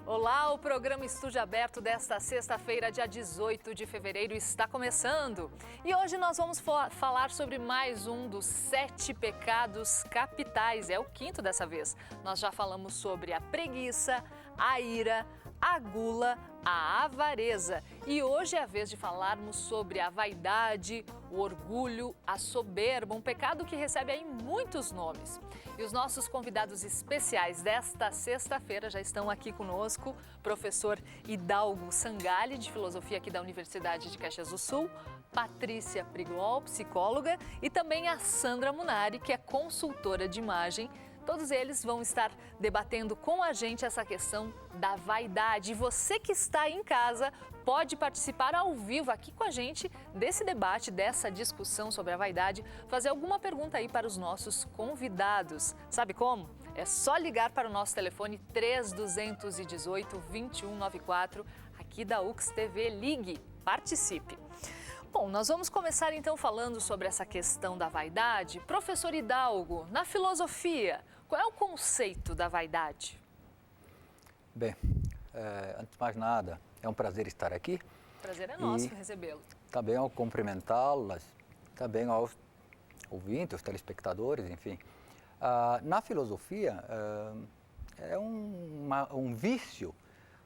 Olá, o programa Estúdio Aberto desta sexta-feira, dia 18 de fevereiro, está começando. E hoje nós vamos falar sobre mais um dos 7 pecados capitais, é o 5º dessa vez. Nós já falamos sobre a preguiça, a ira, a gula, a avareza. E hoje é a vez de falarmos sobre a vaidade, o orgulho, a soberba, um pecado que recebe aí muitos nomes. E os nossos convidados especiais desta sexta-feira já estão aqui conosco, professor Hidalgo Sangalli, de Filosofia aqui da Universidade de Caxias do Sul, Patrícia Priguol, psicóloga, e também a Sandra Munari, que é consultora de imagem. Todos eles vão estar debatendo com a gente essa questão da vaidade. E você que está em casa pode participar ao vivo aqui com a gente desse debate, dessa discussão sobre a vaidade, fazer alguma pergunta aí para os nossos convidados. Sabe como? É só ligar para o nosso telefone 3218-2194, aqui da UX TV. Ligue, participe. Bom, nós vamos começar então falando sobre essa questão da vaidade. Professor Hidalgo, na filosofia, qual é o conceito da vaidade? Bem, antes de mais nada, é um prazer estar aqui. O prazer é nosso recebê-lo. Também ao cumprimentá-las, também aos ouvintes, aos telespectadores, enfim. Na filosofia, é um vício,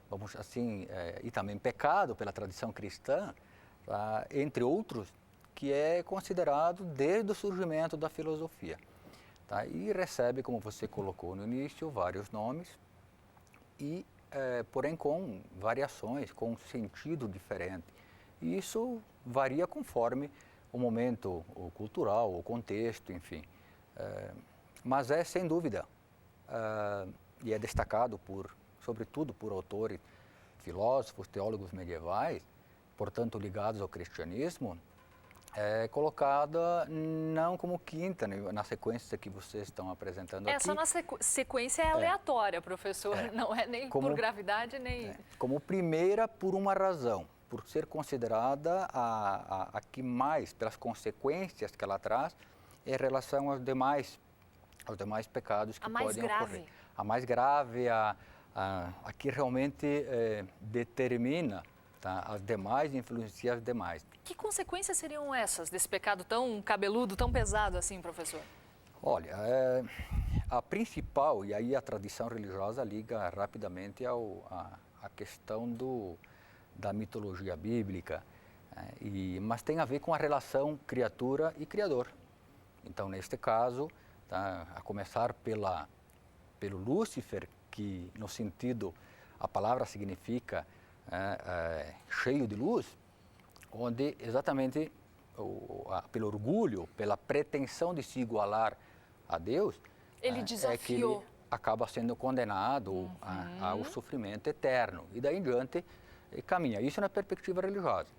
vamos assim, e também pecado pela tradição cristã, entre outros, que é considerado desde o surgimento da filosofia. Tá? E recebe, como você colocou no início, vários nomes, e, porém com variações, com sentido diferente. E isso varia conforme o momento o cultural, o contexto, enfim. Mas é, sem dúvida, e é destacado, sobretudo por autores, filósofos, teólogos medievais, portanto ligados ao cristianismo, é colocada não como quinta, né, na sequência que vocês estão apresentando aqui. Essa nossa sequência é aleatória, professor, não é nem por gravidade, nem... Como primeira, por uma razão, por ser considerada a que mais, pelas consequências que ela traz, em relação aos demais pecados que podem ocorrer. A mais grave, a que realmente determina, tá, as demais, influencia as demais. Que consequências seriam essas desse pecado tão cabeludo, tão pesado assim, professor? Olha, a principal, e aí a tradição religiosa liga rapidamente à questão da mitologia bíblica, mas tem a ver com a relação criatura e criador. Então, neste caso, tá, a começar pelo Lúcifer, que no sentido, a palavra significa cheio de luz, onde exatamente pelo orgulho, pela pretensão de se igualar a Deus, ele desafiou. É que ele acaba sendo condenado ao sofrimento eterno. E daí em diante caminha. Isso na perspectiva religiosa.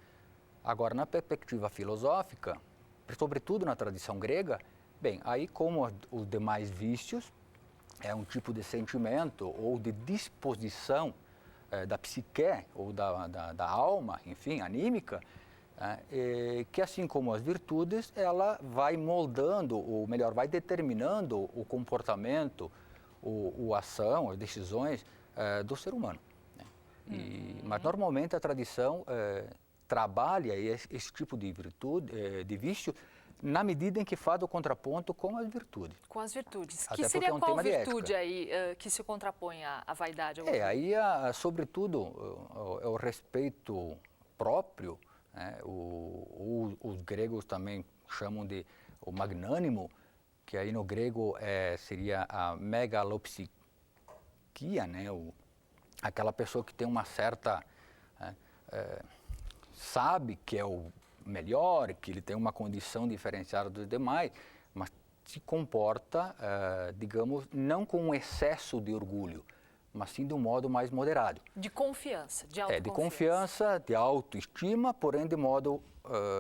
Agora, na perspectiva filosófica, sobretudo na tradição grega, bem, aí como os demais vícios, é um tipo de sentimento ou de disposição da psique ou da alma, enfim, anímica, que assim como as virtudes, ela vai moldando, ou melhor, vai determinando o comportamento, a ação, as decisões do ser humano. Mas normalmente a tradição trabalha esse tipo de virtude, de vício, na medida em que faz o contraponto com as virtudes. Com as virtudes. Até que seria um qual virtude aí que se contrapõe à vaidade? Aí, sobretudo, o respeito próprio, os gregos também chamam de o magnânimo, que aí no grego seria a megalopsiquia, né? Aquela pessoa que tem uma certa... sabe que é o melhor, que ele tem uma condição diferenciada dos demais, mas se comporta, digamos, não com um excesso de orgulho, mas sim de um modo mais moderado. De confiança, de autoconfiança. De confiança, de autoestima, porém de modo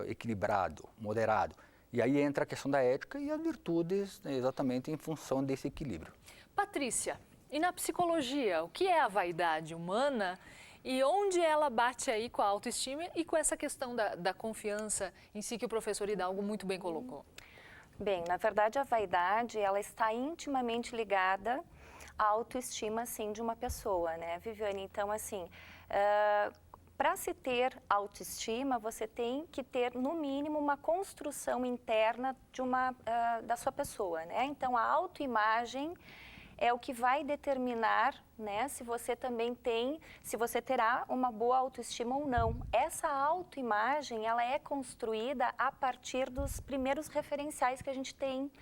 equilibrado, moderado. E aí entra a questão da ética e as virtudes, exatamente em função desse equilíbrio. Patrícia, e na psicologia, o que é a vaidade humana? E onde ela bate aí com a autoestima e com essa questão da confiança em si que o professor Hidalgo muito bem colocou? Bem, na verdade a vaidade ela está intimamente ligada a autoestima, sim, de uma pessoa, né, Viviane? Então, assim, para se ter autoestima, você tem que ter, no mínimo, uma construção interna da sua pessoa, né? Então, a autoimagem é o que vai determinar, né, se você terá uma boa autoestima ou não. Essa autoimagem, ela é construída a partir dos primeiros referenciais que a gente tem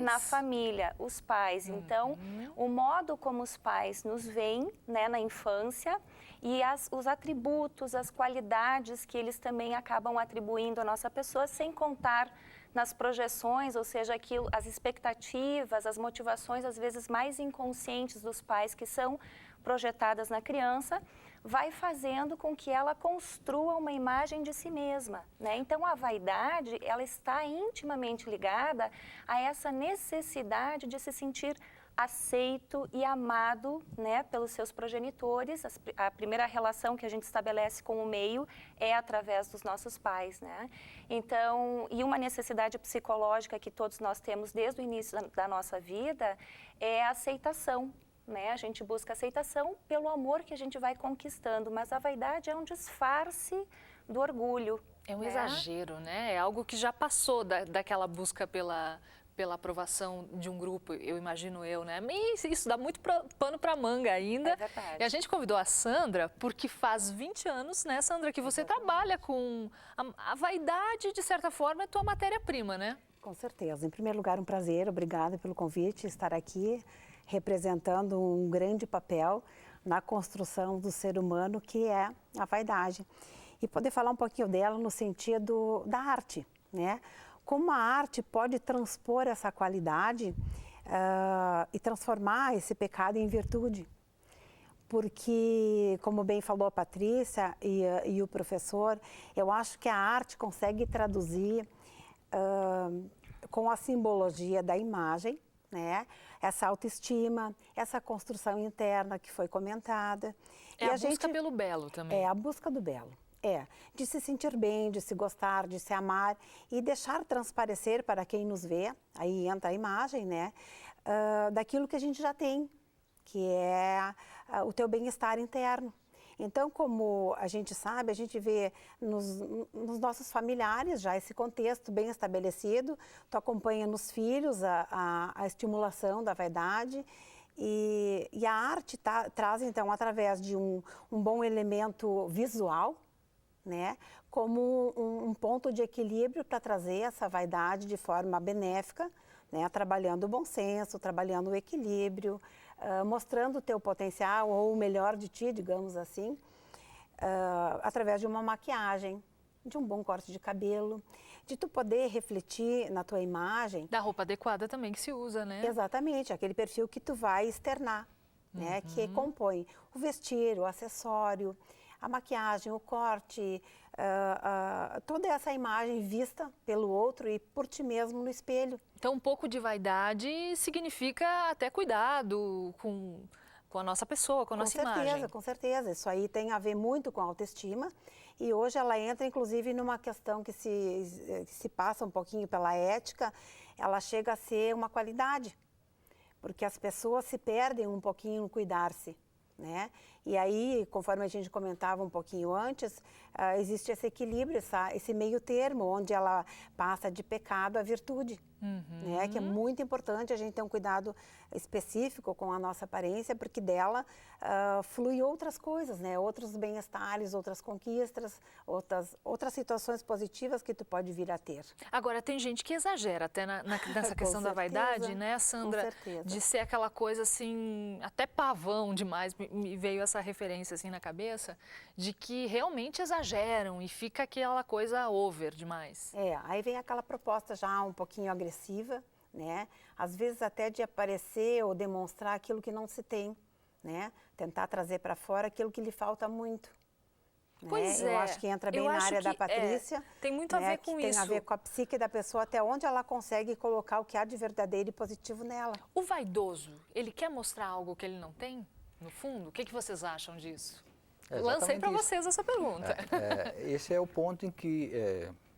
na família, os pais. Então, o modo como os pais nos veem, né, na infância, e os atributos, as qualidades que eles também acabam atribuindo à nossa pessoa, sem contar nas projeções, ou seja, as expectativas, as motivações, às vezes mais inconscientes dos pais que são projetadas na criança, vai fazendo com que ela construa uma imagem de si mesma, né? Então, a vaidade, ela está intimamente ligada a essa necessidade de se sentir aceito e amado, né, pelos seus progenitores. A primeira relação que a gente estabelece com o meio é através dos nossos pais, né? Então, e uma necessidade psicológica que todos nós temos desde o início da nossa vida é a aceitação, né? A gente busca aceitação pelo amor que a gente vai conquistando, mas a vaidade é um disfarce do orgulho. É um exagero, né? É algo que já passou daquela busca pela aprovação de um grupo, eu imagino né? Mas isso dá muito pano para manga ainda. É verdade. E a gente convidou a Sandra porque faz 20 anos, né, Sandra, que você trabalha com a vaidade, de certa forma, é tua matéria-prima, né? Com certeza. Em primeiro lugar, um prazer, obrigada pelo convite, estar aqui representando um grande papel na construção do ser humano, que é a vaidade. E poder falar um pouquinho dela no sentido da arte, né? Como a arte pode transpor essa qualidade e transformar esse pecado em virtude. Porque, como bem falou a Patrícia e o professor, eu acho que a arte consegue traduzir com a simbologia da imagem, né, essa autoestima, essa construção interna que foi comentada. É a busca pelo belo também. É a busca do belo. De se sentir bem, de se gostar, de se amar e deixar transparecer para quem nos vê, aí entra a imagem, né, daquilo que a gente já tem, que é o teu bem-estar interno. Então, como a gente sabe, a gente vê nos nossos familiares já esse contexto bem estabelecido, tu acompanha nos filhos a estimulação da vaidade. E a arte traz, então, através de um bom elemento visual, né, como um ponto de equilíbrio para trazer essa vaidade de forma benéfica, né, trabalhando o bom senso, trabalhando o equilíbrio, mostrando o teu potencial ou o melhor de ti, digamos assim, através de uma maquiagem, de um bom corte de cabelo, de tu poder refletir na tua imagem. Da roupa adequada também que se usa, né? Exatamente, aquele perfil que tu vai externar, né, que compõe o vestir, o acessório, a maquiagem, o corte, toda essa imagem vista pelo outro e por ti mesmo no espelho. Então, um pouco de vaidade significa até cuidado com a nossa pessoa, com a nossa imagem. Com certeza. Isso aí tem a ver muito com a autoestima. E hoje ela entra, inclusive, numa questão que se passa um pouquinho pela ética, ela chega a ser uma qualidade. Porque as pessoas se perdem um pouquinho no cuidar-se, né? E aí, conforme a gente comentava um pouquinho antes, existe esse equilíbrio, esse meio termo, onde ela passa de pecado à virtude, né? Que é muito importante a gente ter um cuidado específico com a nossa aparência, porque dela flui outras coisas, né? Outros bem-estares, outras conquistas, outras situações positivas que tu pode vir a ter. Agora, tem gente que exagera até nessa questão da vaidade, né, Sandra? Com certeza. De ser aquela coisa assim, até pavão demais, me veio essa referência assim na cabeça, de que realmente exageram e fica aquela coisa over demais. Aí vem aquela proposta já um pouquinho agressiva, né? Às vezes até de aparecer ou demonstrar aquilo que não se tem, né? Tentar trazer para fora aquilo que lhe falta muito. Pois Eu acho que entra bem na área da Patrícia. Tem muito a ver com isso. Tem a ver com a psique da pessoa, até onde ela consegue colocar o que há de verdadeiro e positivo nela. O vaidoso, ele quer mostrar algo que ele não tem, no fundo? O que vocês acham disso? Lancei para vocês essa pergunta. Esse é o ponto em que,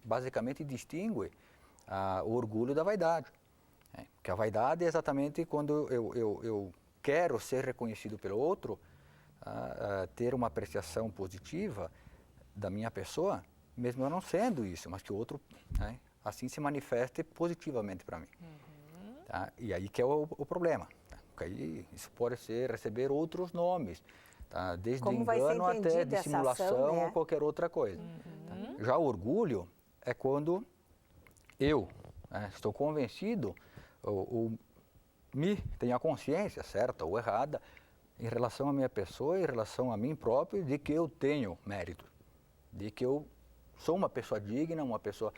basicamente, distingue o orgulho da vaidade. Porque a vaidade é exatamente quando eu quero ser reconhecido pelo outro, ter uma apreciação positiva da minha pessoa, mesmo eu não sendo isso, mas que o outro, né, assim se manifeste positivamente para mim. Tá? E aí que é o problema. Tá? Porque aí isso pode ser receber outros nomes, tá? Desde Como vai ser engano até entendida essa dissimulação ação, né? ou qualquer outra coisa. Tá? Já o orgulho é quando eu, né, estou convencido ou tenho a consciência certa ou errada em relação à minha pessoa, em relação a mim próprio, de que eu tenho mérito, de que eu sou uma pessoa digna, uma pessoa...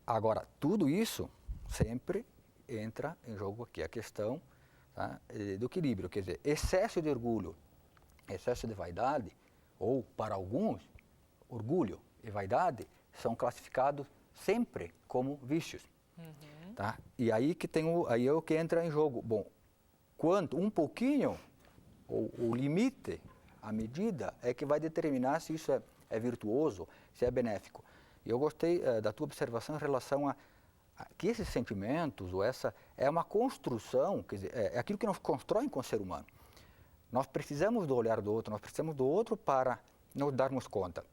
Agora, tudo isso sempre entra em jogo aqui a questão, tá, do equilíbrio, quer dizer, excesso de orgulho, excesso de vaidade, ou para alguns, orgulho e vaidade são classificados sempre como vícios. Tá? E aí que aí é o que entra em jogo. Bom, quanto um pouquinho, o limite, a medida, é que vai determinar se isso é virtuoso, se é benéfico. E eu gostei da tua observação em relação a que esses sentimentos, ou essa, é uma construção, quer dizer, é aquilo que nos constrói com o ser humano. Nós precisamos do olhar do outro, nós precisamos do outro para nos darmos conta.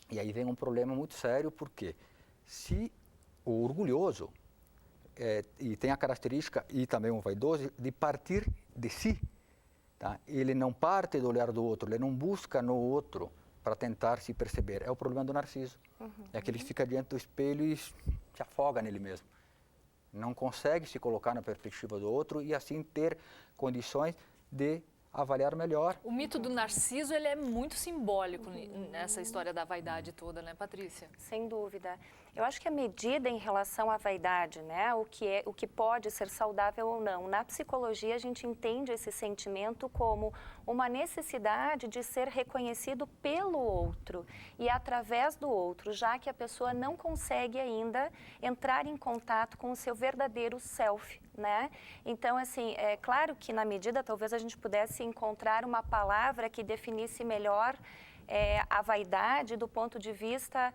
E aí vem um problema muito sério, porque se o orgulhoso e tem a característica, e também o vaidoso, de partir de si, tá? Ele não parte do olhar do outro, ele não busca no outro para tentar se perceber. É o problema do narciso. É aquele que fica diante do espelho e se afoga nele mesmo. Não consegue se colocar na perspectiva do outro e assim ter condições de avaliar melhor. O mito do Narciso, ele é muito simbólico nessa história da vaidade toda, né, Patrícia? Sem dúvida. Eu acho que a medida em relação à vaidade, né, o que pode ser saudável ou não, na psicologia a gente entende esse sentimento como uma necessidade de ser reconhecido pelo outro e através do outro, já que a pessoa não consegue ainda entrar em contato com o seu verdadeiro self, né? Então, assim, é claro que na medida talvez a gente pudesse encontrar uma palavra que definisse melhor a vaidade do ponto de vista,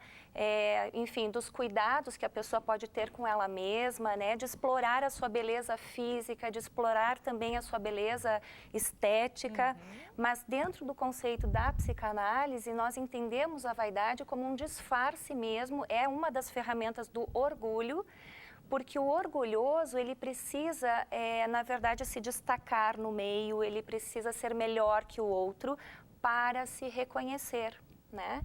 enfim, dos cuidados que a pessoa pode ter com ela mesma, né? De explorar a sua beleza física, de explorar também a sua beleza estética. Mas dentro do conceito da psicanálise, nós entendemos a vaidade como um disfarce mesmo, é uma das ferramentas do orgulho, porque o orgulhoso, ele precisa, na verdade, se destacar no meio, ele precisa ser melhor que o outro para se reconhecer, né?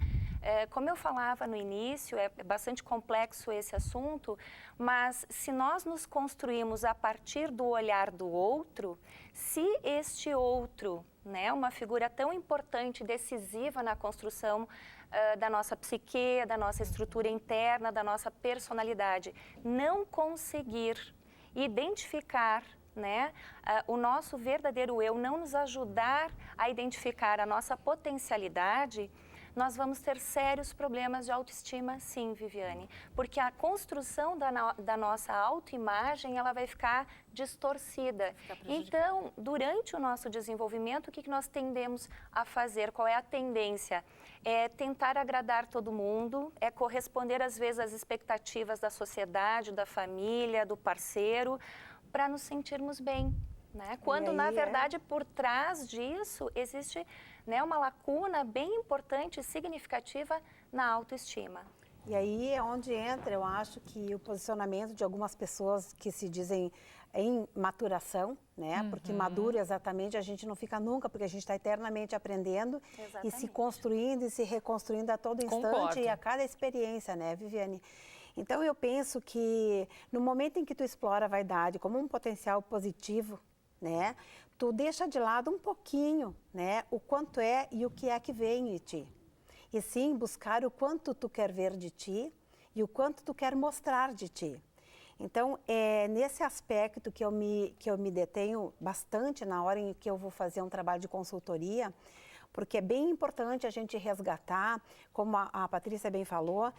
Como eu falava no início, é bastante complexo esse assunto, mas se nós nos construímos a partir do olhar do outro, se este outro, né, uma figura tão importante, decisiva na construção da nossa psique, da nossa estrutura interna, da nossa personalidade, não conseguir identificar, né, o nosso verdadeiro eu, não nos ajudar a identificar a nossa potencialidade, nós vamos ter sérios problemas de autoestima, sim, Viviane, porque a construção da nossa autoimagem, ela vai ficar distorcida. Então, durante o nosso desenvolvimento, o que nós tendemos a fazer? Qual é a tendência? É tentar agradar todo mundo, é corresponder às vezes às expectativas da sociedade, da família, do parceiro, para nos sentirmos bem, né? Quando, na verdade, por trás disso existe, né, uma lacuna bem importante e significativa na autoestima. E aí é onde entra, eu acho, que o posicionamento de algumas pessoas que se dizem em maturação, né? Porque maduro exatamente a gente não fica nunca, porque a gente está eternamente aprendendo e se construindo e se reconstruindo a todo instante. Concordo. E a cada experiência, né, Viviane? Então, eu penso que no momento em que tu explora a vaidade como um potencial positivo, né, tu deixa de lado um pouquinho, né, o quanto é e o que é que vem de ti. E sim, buscar o quanto tu quer ver de ti e o quanto tu quer mostrar de ti. Então, é nesse aspecto que eu me detenho bastante na hora em que eu vou fazer um trabalho de consultoria, porque é bem importante a gente resgatar, como a Patrícia bem falou,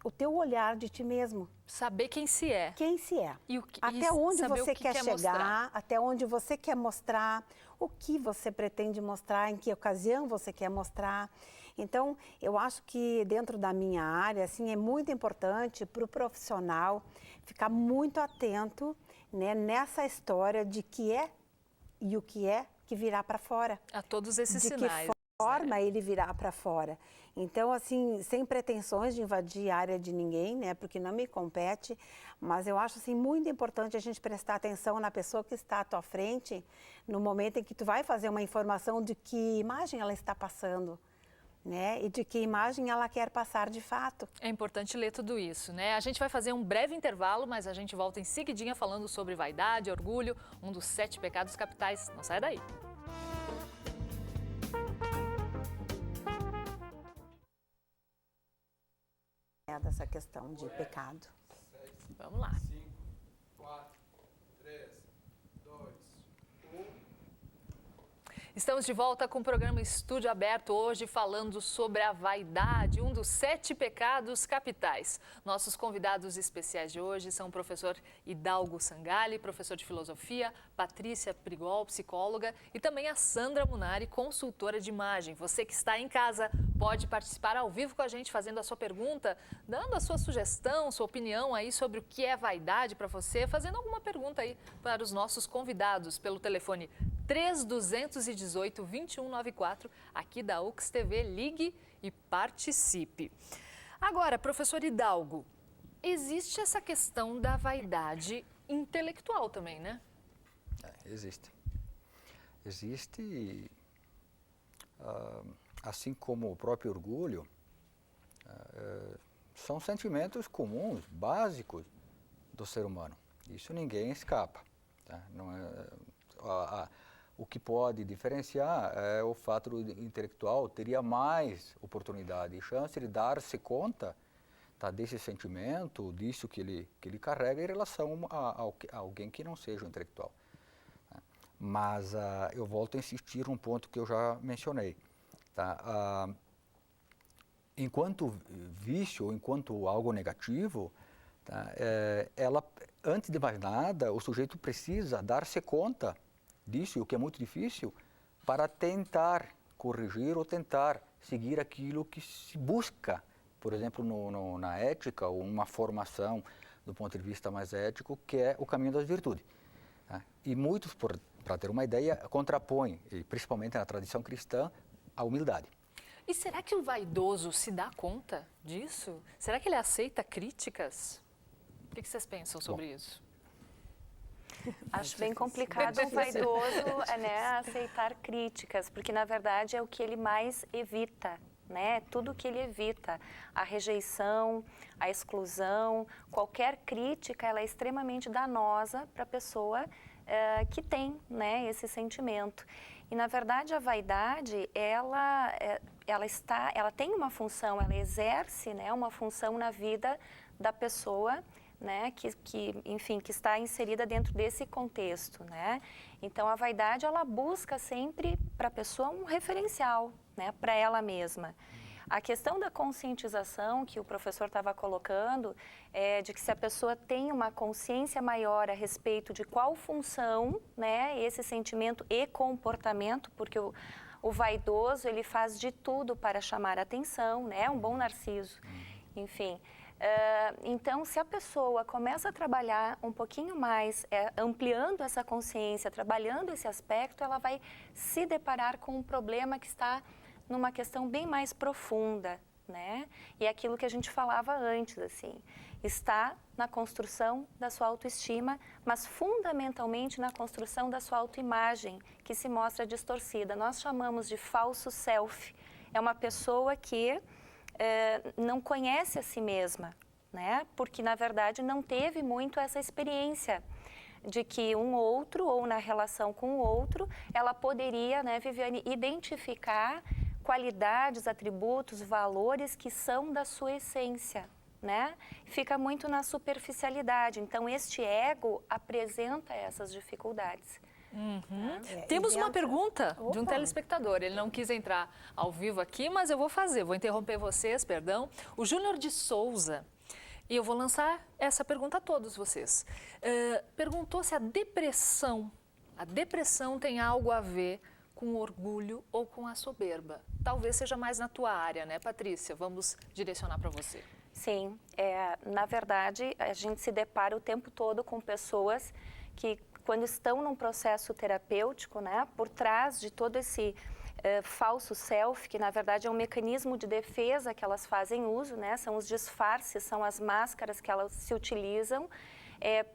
o teu olhar de ti mesmo. Saber quem se é. Quem se é. Até e onde saber você o que quer chegar, mostrar. até onde você quer mostrar, o que você pretende mostrar, em que ocasião você quer mostrar. Então, eu acho que dentro da minha área, assim, é muito importante para o profissional ficar muito atento, né, nessa história de que é e o que é que virá para fora. A todos esses de sinais. Que forma ele virá para fora. Então, assim, sem pretensões de invadir a área de ninguém, né, porque não me compete, mas eu acho, assim, muito importante a gente prestar atenção na pessoa que está à tua frente, no momento em que tu vai fazer uma informação de que imagem ela está passando, né, e de que imagem ela quer passar de fato. É importante ler tudo isso, né? A gente vai fazer um breve intervalo, mas a gente volta em seguidinha falando sobre vaidade, orgulho, um dos 7 pecados capitais. Não sai daí. Dessa questão de pecado. Vamos lá. 5, 4, 3, 2, 1. Estamos de volta com o programa Estúdio Aberto, hoje falando sobre a vaidade, um dos 7 pecados capitais. Nossos convidados especiais de hoje são o professor Hidalgo Sangalli, professor de filosofia, Patrícia Prigol, psicóloga, e também a Sandra Munari, consultora de imagem. Você que está em casa pode participar ao vivo com a gente, fazendo a sua pergunta, dando a sua sugestão, sua opinião aí sobre o que é vaidade para você, fazendo alguma pergunta aí para os nossos convidados pelo telefone 3218-2194, aqui da UX TV. Ligue e participe. Agora, professor Hidalgo, existe essa questão da vaidade intelectual também, né? Existe. Existe, assim como o próprio orgulho, são sentimentos comuns, básicos do ser humano. Isso ninguém escapa. Tá? Não é, o que pode diferenciar é o fato do intelectual teria mais oportunidade e chance de dar-se conta, tá, desse sentimento, disso que ele carrega em relação a alguém que não seja um intelectual. Tá? Mas eu volto a insistir num ponto que eu já mencionei. Tá? Enquanto vício, ou enquanto algo negativo, tá, antes de mais nada, o sujeito precisa dar-se conta disso, o que é muito difícil, para tentar corrigir ou tentar seguir aquilo que se busca, por exemplo, na ética, ou uma formação do ponto de vista mais ético, que é o caminho das virtudes. Tá? E muitos, para ter uma ideia, contrapõem, e principalmente na tradição cristã, a humildade. E será que o vaidoso se dá conta disso? Será que ele aceita críticas? O que vocês pensam sobre isso? Acho bem complicado o vaidoso, né, aceitar críticas, porque na verdade é o que ele mais evita, né? Tudo que ele evita, a rejeição, a exclusão, qualquer crítica, ela é extremamente danosa para a pessoa que tem, né, esse sentimento. E na verdade a vaidade, ela tem uma função, ela exerce, né, uma função na vida da pessoa, né, enfim, que está inserida dentro desse contexto, né? Então a vaidade, ela busca sempre para a pessoa um referencial, né, para ela mesma. A questão da conscientização que o professor estava colocando é de que se a pessoa tem uma consciência maior a respeito de qual função, né, esse sentimento e comportamento, porque o vaidoso, ele faz de tudo para chamar a atenção, né, é um bom narciso, enfim. Então, se a pessoa começa a trabalhar um pouquinho mais, ampliando essa consciência, trabalhando esse aspecto, ela vai se deparar com um problema que está numa questão bem mais profunda, né? E é aquilo que a gente falava antes, assim, está na construção da sua autoestima, mas fundamentalmente na construção da sua autoimagem, que se mostra distorcida. Nós chamamos de falso self. É uma pessoa que não conhece a si mesma, né? Porque, na verdade, não teve muito essa experiência de que um outro, ou na relação com o outro, ela poderia, né, Viviane, identificar qualidades, atributos, valores que são da sua essência, né? Fica muito na superficialidade. Então, este ego apresenta essas dificuldades. Uhum. Temos uma pergunta de um telespectador. Ele não quis entrar ao vivo aqui, mas eu vou fazer. Vou interromper vocês, perdão. O Júnior de Souza, e eu vou lançar essa pergunta a todos vocês. Perguntou se a depressão tem algo a ver com o orgulho ou com a soberba. Talvez seja mais na tua área, né, Patrícia? Vamos direcionar para você. Sim, na verdade, a gente se depara o tempo todo com pessoas que quando estão num processo terapêutico, né, por trás de todo esse falso self, que na verdade é um mecanismo de defesa que elas fazem uso, né, são os disfarces, são as máscaras que elas se utilizam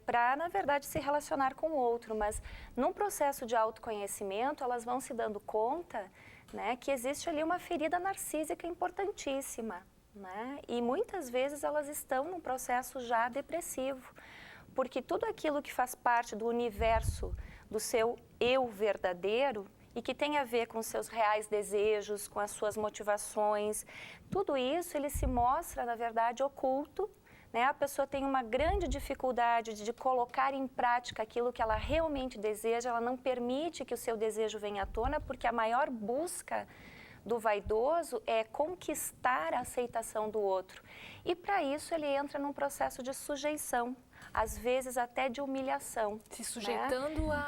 para, na verdade, se relacionar com o outro. Mas num processo de autoconhecimento, elas vão se dando conta, né, que existe ali uma ferida narcísica importantíssima, né, e muitas vezes elas estão num processo já depressivo, porque tudo aquilo que faz parte do universo do seu eu verdadeiro e que tem a ver com seus reais desejos, com as suas motivações, tudo isso ele se mostra, na verdade, oculto, né? A pessoa tem uma grande dificuldade de colocar em prática aquilo que ela realmente deseja, ela não permite que o seu desejo venha à tona, porque a maior busca do vaidoso é conquistar a aceitação do outro. E para isso ele entra num processo de sujeição, às vezes até de humilhação. Se sujeitando, né,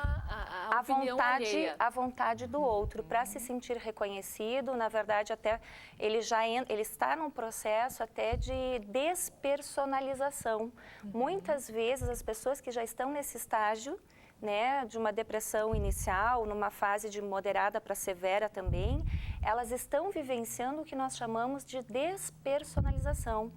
à vontade do outro, para se sentir reconhecido. Na verdade, até ele está num processo até de despersonalização. Muitas vezes as pessoas que já estão nesse estágio, né, de uma depressão inicial, numa fase de moderada para severa também, elas estão vivenciando o que nós chamamos de despersonalização,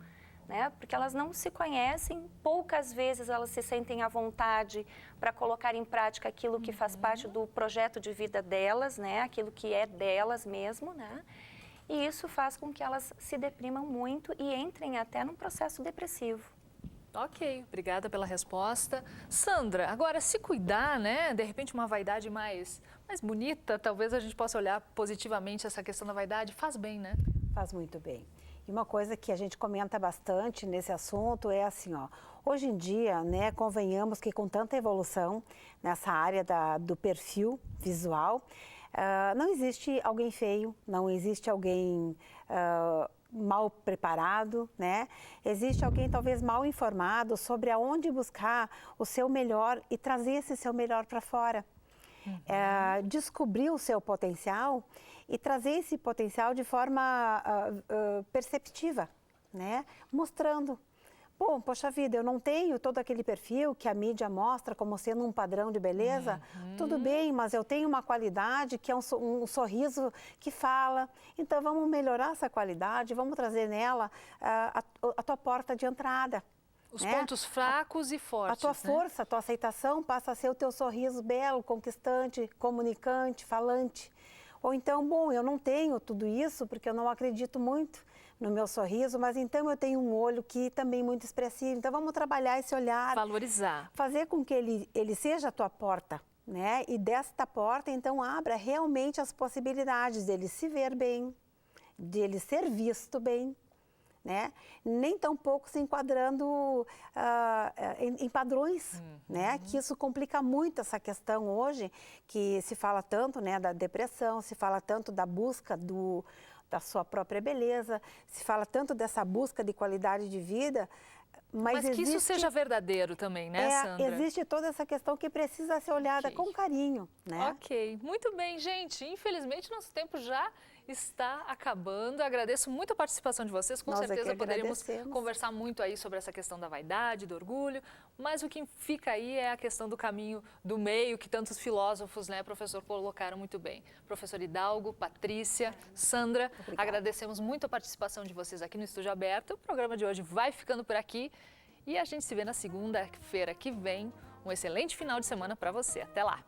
né? Porque elas não se conhecem, poucas vezes elas se sentem à vontade para colocar em prática aquilo que faz parte do projeto de vida delas, né? Aquilo que é delas mesmo, né? E isso faz com que elas se deprimam muito e entrem até num processo depressivo. Ok, obrigada pela resposta. Sandra, agora se cuidar, né? De repente uma vaidade mais bonita, talvez a gente possa olhar positivamente essa questão da vaidade, faz bem, né? Faz muito bem. E uma coisa que a gente comenta bastante nesse assunto é assim, ó, hoje em dia, né, convenhamos que com tanta evolução nessa área do perfil visual, não existe alguém feio, não existe alguém mal preparado, né? Existe alguém talvez mal informado sobre aonde buscar o seu melhor e trazer esse seu melhor para fora. Descobrir o seu potencial e trazer esse potencial de forma perceptiva, né? Mostrando, bom, poxa vida, eu não tenho todo aquele perfil que a mídia mostra como sendo um padrão de beleza, tudo bem, mas eu tenho uma qualidade que é um sorriso que fala, então vamos melhorar essa qualidade, vamos trazer nela a tua porta de entrada. Os pontos fracos e fortes. A tua força, a tua aceitação passa a ser o teu sorriso belo, conquistante, comunicante, falante. Ou então, bom, eu não tenho tudo isso porque eu não acredito muito no meu sorriso, mas então eu tenho um olho que também é muito expressivo. Então vamos trabalhar esse olhar. Valorizar. Fazer com que ele seja a tua porta, né? E desta porta, então, abra realmente as possibilidades dele se ver bem, dele ser visto bem, né? Nem tão pouco se enquadrando em padrões, né? Que isso complica muito essa questão hoje, que se fala tanto, né, da depressão, se fala tanto da busca da sua própria beleza, se fala tanto dessa busca de qualidade de vida, mas que isso seja verdadeiro também, né, Sandra? Existe toda essa questão que precisa ser olhada com carinho, né? Ok, muito bem, gente. Infelizmente, nosso tempo já está acabando. Agradeço muito a participação de vocês. Com certeza poderíamos conversar muito aí sobre essa questão da vaidade, do orgulho, mas o que fica aí é a questão do caminho do meio, que tantos filósofos, né, professor, colocaram muito bem. Professor Hidalgo, Patrícia, Sandra, agradecemos muito a participação de vocês aqui no Estúdio Aberto. O programa de hoje vai ficando por aqui e a gente se vê na segunda-feira que vem. Um excelente final de semana para você. Até lá!